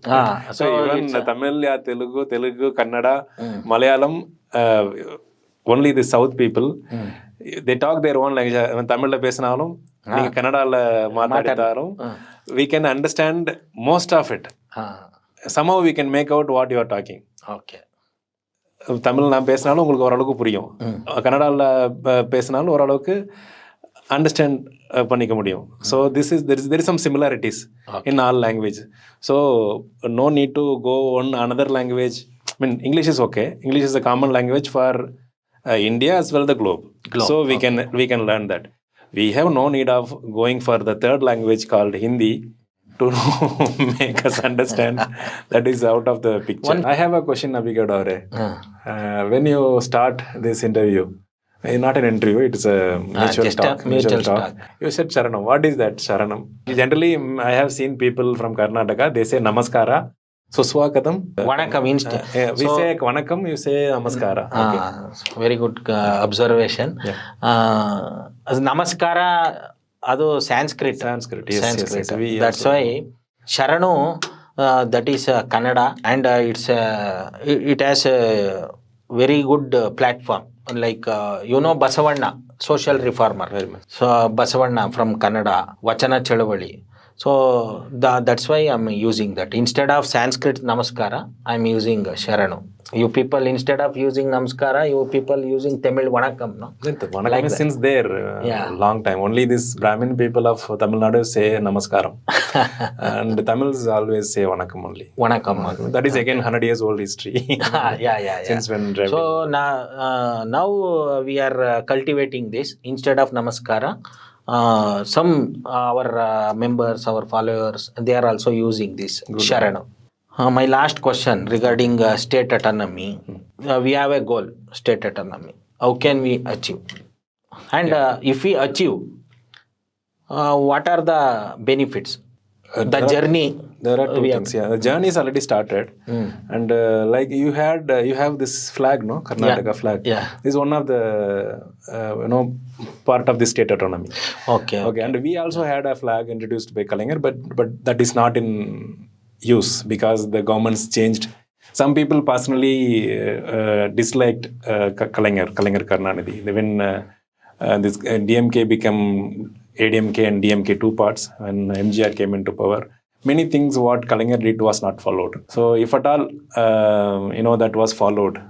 So even Tamil, Telugu, Kannada, Malayalam, only the South people, they talk their own language. When Tamil பேசினாலும் நீங்க கன்னடால மாத்தாடிட்டாலும் we can understand most of it. Somehow we can make out what you are talking. Okay. Tamil நான் பேசினாலும் உங்களுக்கு ஓரளவுக்கு புரியும், கன்னடாவில் பேசினாலும் ஓரளவுக்கு understand பண்ணிக்க முடியும். So there is some similarities in all language. So no need to go on another language. I mean, English is okay. English is a common language for India as well the globe. So we can learn that. We have no need of going for the third language called Hindi to make us understand. That is out of the picture. I have a question, Abhigadore. When you start this interview, not an interview, it's a mutual talk. You said Sharanam. What is that Sharanam? Generally, I have seen people from Karnataka, they say Namaskara. Suswagatam. Vanakkam. We say Vanakkam, you say Namaskara. Okay. Very good observation. Namaskara, ಅದು Sanskrit. Yes. That's why Sharanu, that is Kannada, and it has a very good platform. Like Basavanna, social reformer. So Basavanna from Kannada, Vachana Chalavali. So that's why I'm using that. Instead of Sanskrit Namaskara, I'm using Sharanu. You people, instead of using Namaskara, you people using Tamil Vanakkam, no? Vanakkam like is since there, long time. Only this Brahmin people of Tamil Nadu say Namaskaram. And Tamils always say Vanakkam only. Vanakkam. That is again 100 years old history. Yeah. Since when driving. So now we are cultivating this. Instead of Namaskara, some our members, our followers, they are also using this Sharanu. My last question regarding state autonomy. We have a goal, state autonomy. How can we achieve? And if we achieve, what are the benefits? The journey. There are two things. Yeah, the journey is already started, and like you have this flag, no, Karnataka flag. Yeah. This is one of the part of the state autonomy. Okay. And we also had a flag introduced by Kalaignar, but that is not in use because the governments changed. Some people personally disliked Kalaignar Karnanidhi. When this DMK became ADMK and DMK two parts, when MGR came into power, many things what Kalaignar did was not followed. So if at all that was followed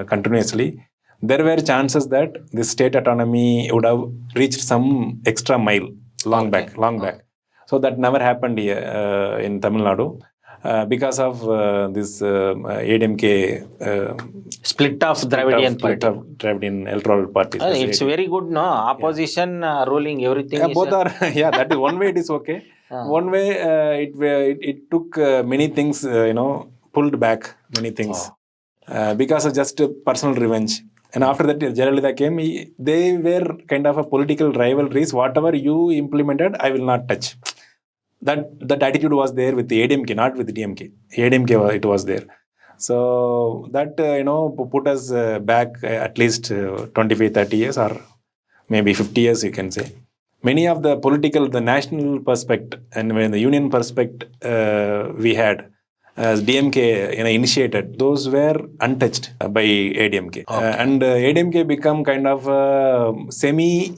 continuously, there were chances that the state autonomy would have reached some extra mile long back. So that never happened here in Tamil Nadu because of this ADMK split of Dravidian split party. of Dravidian electoral parties. It's very good, no? Opposition ruling everything. Both are that is one way it is okay. One way it took many things pulled back many things because of just personal revenge. And after that, Jayalalitha came. They were kind of a political rivalries. Whatever you implemented, I will not touch. That attitude was there with the ADMK, not with the DMK. ADMK it was there. So that put us back at least 25-30 years or maybe 50 years, you can say. Many of the national perspective and when the union perspective we had as DMK initiated, those were untouched by ADMK. And ADMK become kind of semi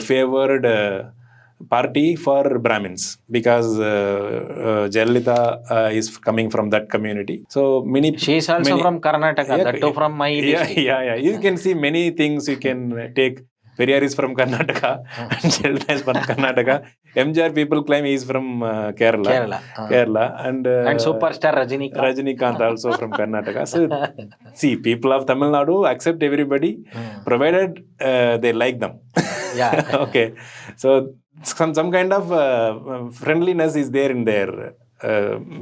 favored party for Brahmins because Jayalalitha is coming from that community. So she is also from Karnataka, that too from my district. Yeah. You can see many things you can take. Periyar is from Karnataka and Jayalalitha is from Karnataka. MGR people claim he is from Kerala and superstar Rajinikanth also from Karnataka. So see, people of Tamil Nadu accept everybody provided they like them. Okay, so some kind of friendliness is there in their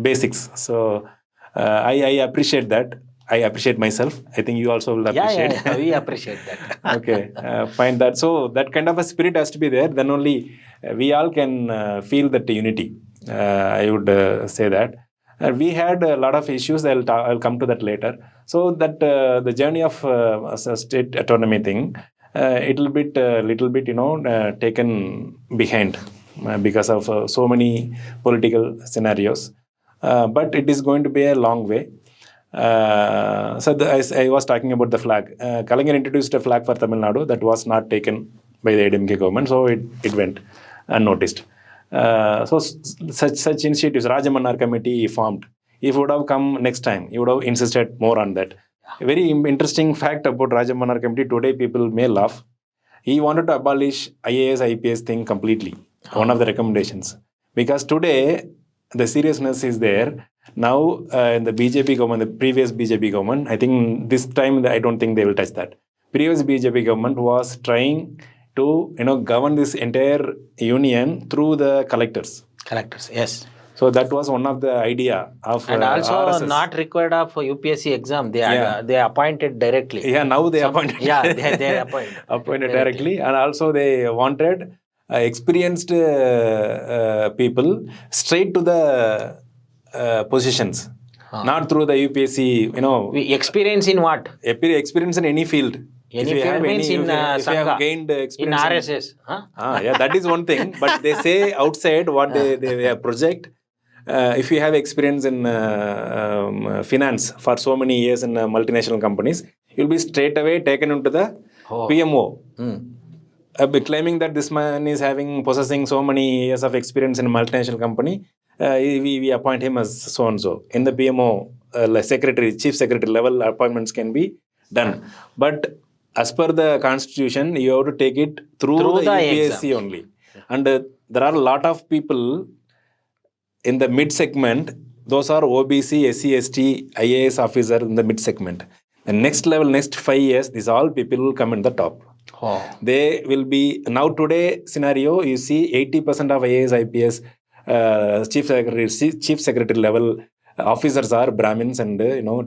basics. So I appreciate that. I appreciate myself. I think you also will appreciate. Yeah, we appreciate that. Okay, find that. So that kind of a spirit has to be there. Then only we all can feel that unity. I would say that. We had a lot of issues. I'll come to that later. So that the journey of state autonomy thing, little bit, taken behind because of so many political scenarios. But it is going to be a long way. As I was talking about the flag, Kalaignar introduced a flag for Tamil Nadu that was not taken by the ADMK government, so it went unnoticed. So such initiatives, Rajamannar committee formed. If it would have come next time, he would have insisted more on that. A very interesting fact about Rajamannar committee, today people may laugh. He wanted to abolish IAS, IPS thing completely, one of the recommendations. Because today, the seriousness is there. Now, in the BJP government, the previous BJP government, I think this time, I don't think they will touch that. Previous BJP government was trying to, govern this entire union through the collectors. Yes. So that was one of the idea of and also RSS. Not required of UPSC exam. They appointed directly. Yeah, now they appointed. Yeah, they appointed directly, and also they wanted experienced people straight to the positions, not through the UPSC. Experience in what? Experience in any field. Any field means in if you have gained experience in RSS. Yeah, that is one thing. But they say outside what they project. If you have experience in finance for so many years in multinational companies, you'll be straight away taken into the PMO. Claiming that this man is possessing so many years of experience in a multinational company, we appoint him as so and so. In the PMO, chief secretary level appointments can be done. But as per the constitution, you have to take it through the UPSC only. And there are a lot of people in the mid segment. Those are OBC, SC, ST, IAS officer in the mid segment. The next level, next 5 years, these all people will come in the top. They will be, now today scenario, you see 80% of IAS, IPS, chief secretary level officers are Brahmins and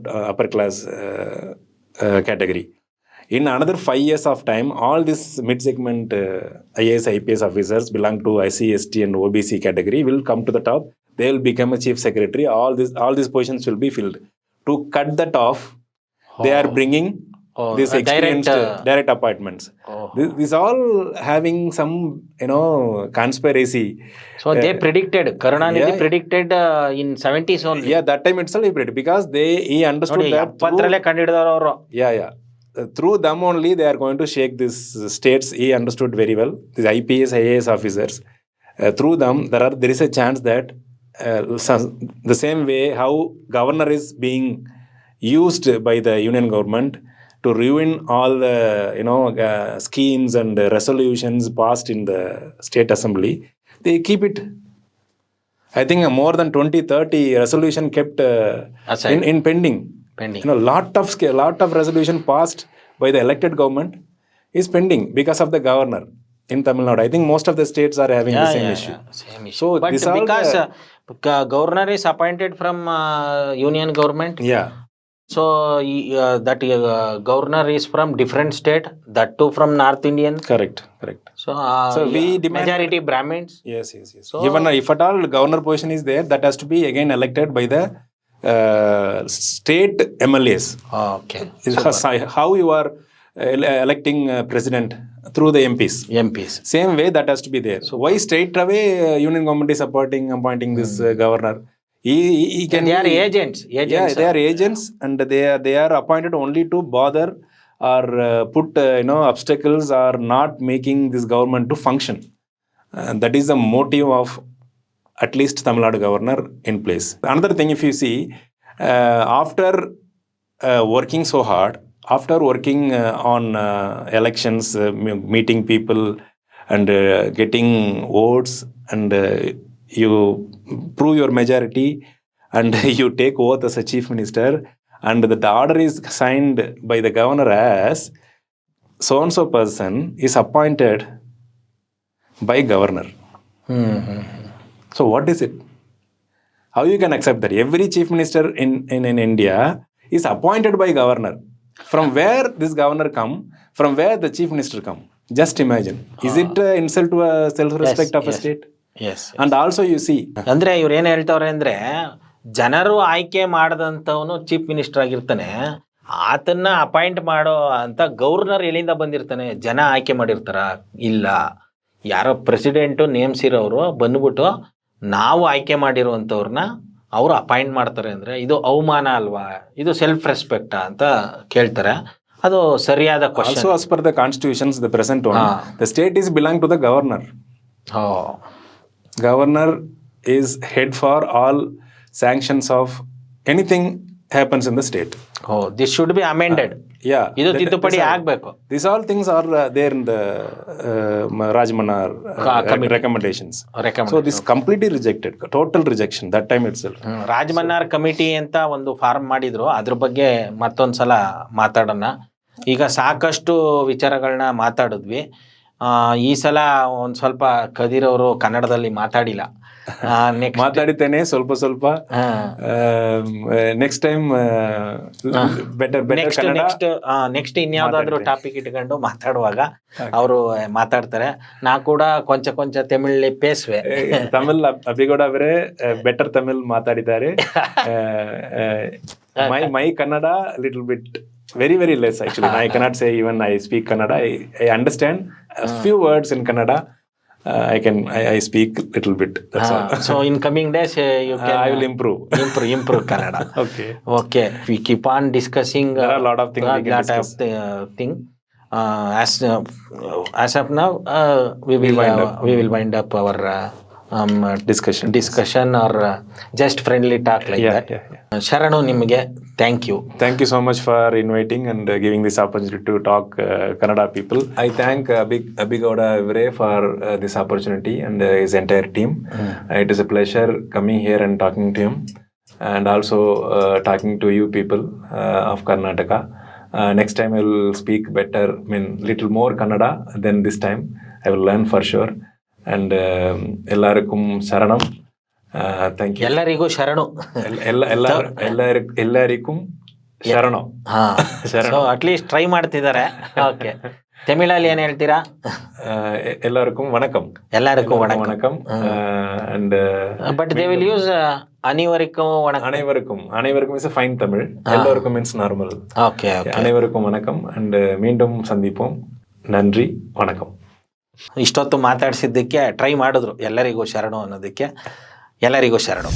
upper class category. In another 5 years of time, all this mid-segment IAS, IPS officers belong to SC, ST and OBC category will come to the top. They will become a chief secretary. All these positions will be filled. To cut that off, they are bringing these experienced direct appointments. This all having some, conspiracy. So they predicted, Karunanidhi predicted in 70s only. Yeah, that time itself he predicted, because he understood that through them only they are going to shake these states. He understood very well, these IPS, IAS officers. Through them, there is a chance that the same way how governor is being used by the union government to ruin all the schemes and resolutions passed in the state assembly, they keep it. I think more than 20-30 resolution kept in pending. Lot of resolution passed by the elected government is pending because of the governor in Tamil Nadu. I think most of the states are having the same issue. So but because governor is appointed from union government. Yeah. So that governor is from different state, that too from North Indian. Correct. So we demand majority Brahmins. Yes. So even if at all governor position is there, that has to be again elected by the state MLAs. Okay. How you are electing president through the MPs. Same way that has to be there. So why straight away union government is appointing this governor? He can. They are agents. Yeah, they are agents, and they are appointed only to bother or put obstacles or not making this government to function. That is the motive of at least Tamil Nadu governor in place. Another thing, if you see, after working so hard, after working on elections, meeting people and getting votes, and you prove your majority and you take oath as a chief minister, and the order is signed by the governor as so-and-so person is appointed by governor. So what is it? How you can accept that? Every chief minister in India is appointed by governor. From where this governor come? From where the chief minister come? Just imagine. Is it insult to a self-respect of a state? Yes. And also you see. ಅಂದ್ರೆ ಇವ್ರು ಏನ್ ಹೇಳ್ತವ್ರೆ ಅಂದ್ರೆ, ಜನರು ಆಯ್ಕೆ ಮಾಡದಂತವನು chief minister ಆಗಿರ್ತಾನೆ, ಆತನ್ನ appoint ಮಾಡೋ ಅಂತ governor ಎಲ್ಲಿಂದ ಬಂದಿರ್ತಾನೆ? ಜನ ಆಯ್ಕೆ ಮಾಡಿರ್ತಾರ? ಇಲ್ಲ, ಯಾರೋ ಪ್ರೆಸಿಡೆಂಟು ನೇಮಿಸಿರೋರು ಬಂದ್ಬಿಟ್ಟು ನಾವು ಆಯ್ಕೆ ಮಾಡಿರುವಂಥವ್ರನ್ನ ಅವರು ಅಪಾಯಿಂಟ್ ಮಾಡ್ತಾರೆ ಅಂದರೆ ಇದು ಅವಮಾನ ಅಲ್ವಾ? ಇದು ಸೆಲ್ಫ್ ರೆಸ್ಪೆಕ್ಟಾ ಅಂತ ಕೇಳ್ತಾರೆ. ಅದು ಸರಿಯಾದ question. Also as per the constitutions, the present one, the state is belong to the governor. Governor is head for all sanctions of anything happens in the state. This should be amended. Yeah. ಇದು ತಿದ್ದುಪಡಿ ಆಗಬೇಕು. These all things are there in the Rajmanar recommendations. So this completely rejected, total rejection that time itself. Rajamannar committee ಅಂತ ಒಂದು form ಮಾಡಿದ್ರು, ಅದ್ರ ಬಗ್ಗೆ ಮತ್ತೊಂದ್ಸಲ ಮಾತಾಡೋಣ. ಈಗ ಸಾಕಷ್ಟು ವಿಚಾರಗಳನ್ನ ಮಾತಾಡಿದ್ವಿ. ಈ ಸಲ ಒಂದು ಸ್ವಲ್ಪ ಕದೀರ್ ಅವರು ಕನ್ನಡದಲ್ಲಿ ಮಾತಾಡಿಲ್ಲ. ಮಾತಾಡಿತೇನೆ ಸ್ವಲ್ಪ. ನೆಕ್ಸ್ಟ್ ಟೈಮ್ ಬೆಟರ್ ನೆಕ್ಸ್ಟ್ ಇನ್ಯಾವುದಾದ್ರೂ ಟಾಪಿಕ್ ಇಟ್ಕೊಂಡು ಮಾತಾಡುವಾಗ ಅವರು ಮಾತಾಡ್ತಾರೆ. ನಾ ಕೂಡ ಕೊಂಚ ತಮಿಳ್ ಪೇಸ್ವೆ. ತಮಿಳ್ ಅಭಿಗೌಡ ಅವರೇ ಬೆಟರ್ ತಮಿಳ್ ಮಾತಾಡಿದ್ದಾರೆ. My Kannada little bit very less actually. I cannot say even I speak Kannada. I understand a few words in Kannada. I speak little bit. That's all. So in coming days you can I will improve Kannada. Okay. We keep on discussing. There are a lot of things we can discuss. As of now, we will wind up our discussion or just friendly talk like that. Sharanu, nimage thank you so much for inviting and giving this opportunity to talk Kannada people. I thank Abhigauda Avare for this opportunity and his entire team. It is a pleasure coming here and talking to him, and also talking to you people of Karnataka. Next time I will speak better, little more Kannada than this time. I will learn for sure. And ಎಲ್ಲರಿಗೂ ಶರಣಂ. Thank you. ಎಲ್ಲರಿಗೂ ಶರಣು. ಎಲ್ಲರಿಗೂ ಶರಣು. ಹಾ, so at least try ಮಾಡ್ತಿದ್ದಾರೆ. Okay, ತಮಿಳಲ್ಲಿ ಏನ್ ಹೇಳ್ತೀರಾ? ಎಲ್ಲರಿಗೂ ವಣಕಂ. ಎಲ್ಲರಿಗೂ வணக்கம். And but they will use அனைவருக்கும் வணக்கம். அனைவருக்கும் is a fine தமிழ். எல்லோருக்கும் means normal. ஓகே, அனைவருக்கும் வணக்கம் and மீண்டும் சந்திப்போம். நன்றி, வணக்கம். ಇಷ್ಟೊತ್ತು ಮಾತಾಡಿಸಿದ್ದಕ್ಕೆ ಟ್ರೈ ಮಾಡಿದ್ರು ಎಲ್ಲರಿಗೂ ಶರಣು ಅನ್ನೋದಕ್ಕೆ. ಎಲ್ಲರಿಗೂ ಶರಣು.